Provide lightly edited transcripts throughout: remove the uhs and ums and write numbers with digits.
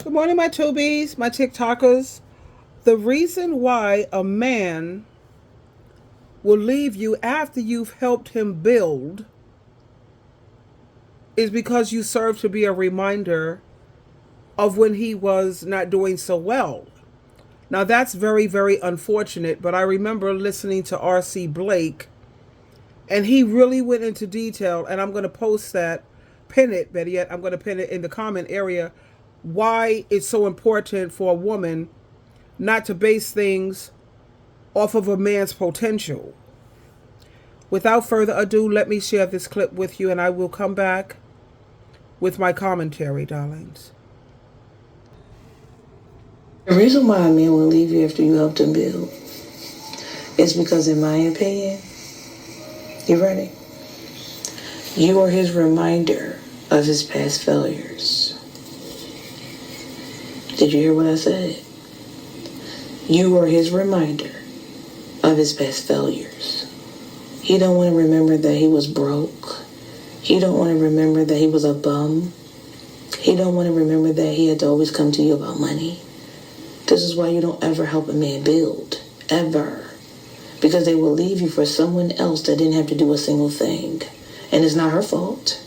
Good morning, my Tubies, my TikTokers. The reason why a man will leave you after you've helped him build is because you serve to be a reminder of when he was not doing so well. Now, that's very, very unfortunate, but I remember listening to R.C. Blake, and he really went into detail, and I'm going to post that, pin it, better yet, I'm going to pin it in the comment area, why it's so important for a woman not to base things off of a man's potential. Without further ado, let me share this clip with you and I will come back with my commentary, darlings. The reason why a man will leave you after you helped him build is because, in my opinion, you ready? You are his reminder of his past failures. Did you hear what I said? You are his reminder of his past failures. He don't want to remember that he was broke. He don't want to remember that he was a bum. He don't want to remember that he had to always come to you about money. This is why you don't ever help a man build, ever. Because they will leave you for someone else that didn't have to do a single thing. And it's not her fault.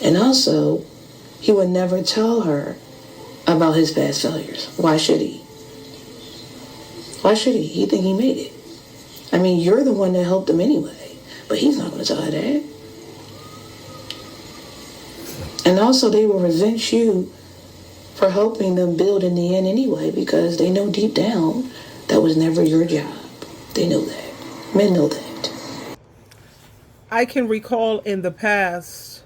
And also, he would never tell her about his past failures. Why should he? Why should he? He think he made it. I mean, you're the one that helped him anyway. But he's not going to tell her that. And also, they will resent you for helping them build in the end anyway, because they know deep down that was never your job. They know that. Men know that. I can recall in the past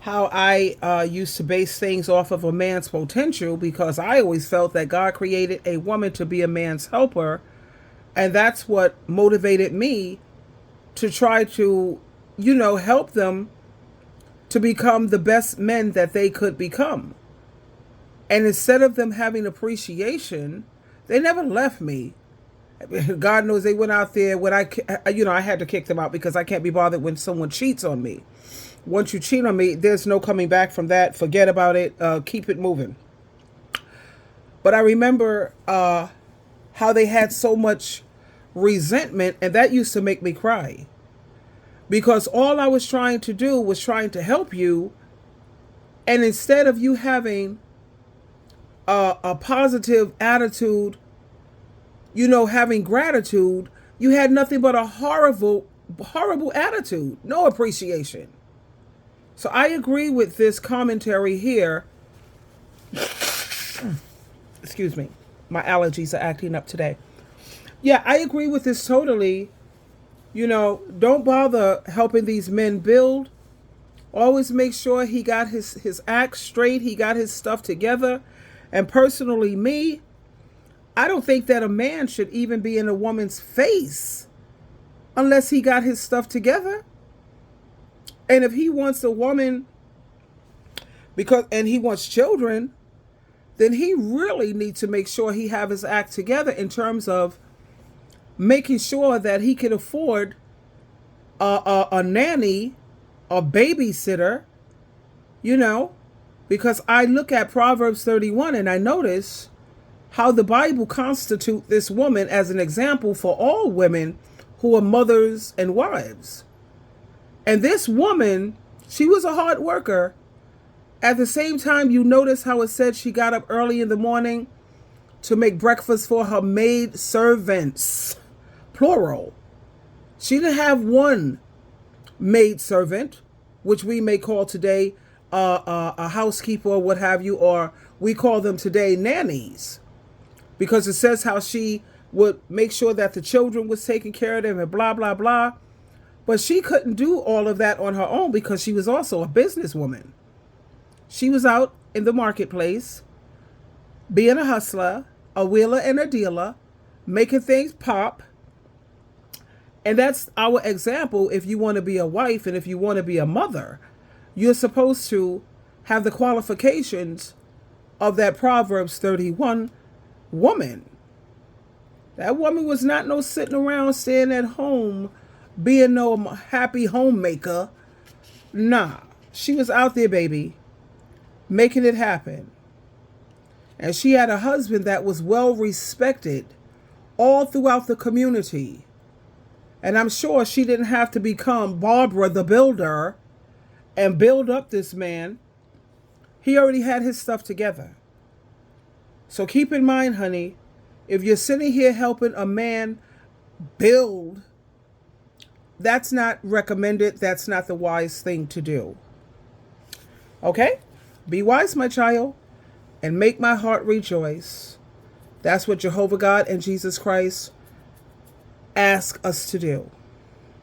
how I used to base things off of a man's potential because I always felt that God created a woman to be a man's helper. And that's what motivated me to try to, help them to become the best men that they could become. And instead of them having appreciation, they never left me. God knows they went out there when I had to kick them out because I can't be bothered when someone cheats on me. Once you cheat on me, there's no coming back from that. Forget about it. Keep it moving. But I remember how they had so much resentment, and that used to make me cry. Because all I was trying to do was trying to help you, and instead of you having a positive attitude, having gratitude, you had nothing but a horrible attitude, no appreciation. So I agree with this commentary here. Excuse me, my allergies are acting up today. Yeah, I agree with this totally. Don't bother helping these men build. Always make sure he got his act straight, he got his stuff together. And personally, me, I don't think that a man should even be in a woman's face unless he got his stuff together. And if he wants a woman and he wants children, then he really needs to make sure he have his act together in terms of making sure that he can afford a nanny, a babysitter, because I look at Proverbs 31 and I notice how the Bible constitutes this woman as an example for all women who are mothers and wives. And this woman, she was a hard worker. At the same time, you notice how it said she got up early in the morning to make breakfast for her maid servants, plural. She didn't have one maid servant, which we may call today a housekeeper or what have you, or we call them today nannies, because it says how she would make sure that the children was taken care of them and blah, blah, blah. But she couldn't do all of that on her own because she was also a businesswoman. She was out in the marketplace, being a hustler, a wheeler and a dealer, making things pop. And that's our example. If you want to be a wife and if you want to be a mother, you're supposed to have the qualifications of that Proverbs 31 woman. That woman was not no sitting around staying at home being no happy homemaker. Nah, she was out there, baby, making it happen. And she had a husband that was well respected all throughout the community. And I'm sure she didn't have to become Barbara the builder and build up this man. He already had his stuff together. So keep in mind, honey, if you're sitting here helping a man build, that's not recommended. That's not the wise thing to do. Okay? Be wise, my child, and make my heart rejoice. That's what Jehovah God and Jesus Christ ask us to do.